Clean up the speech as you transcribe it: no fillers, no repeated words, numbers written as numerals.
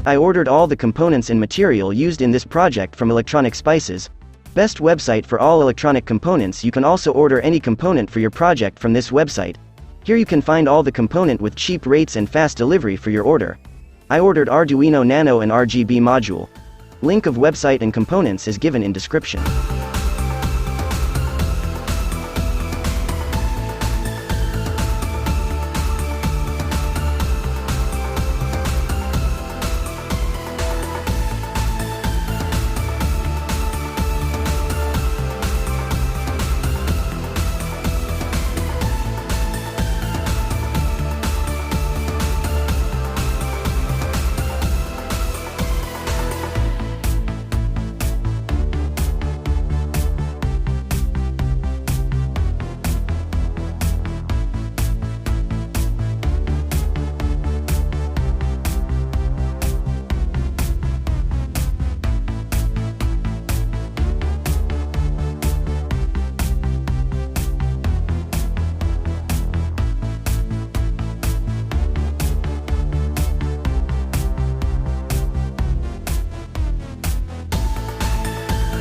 I ordered all the components and material used in this project from Electronic Spices, best website for all electronic components. You can also order any component for your project from this website. Here you can find all the component with cheap rates and fast delivery for your order. I ordered Arduino Nano and RGB module. Link of website and components is given in description.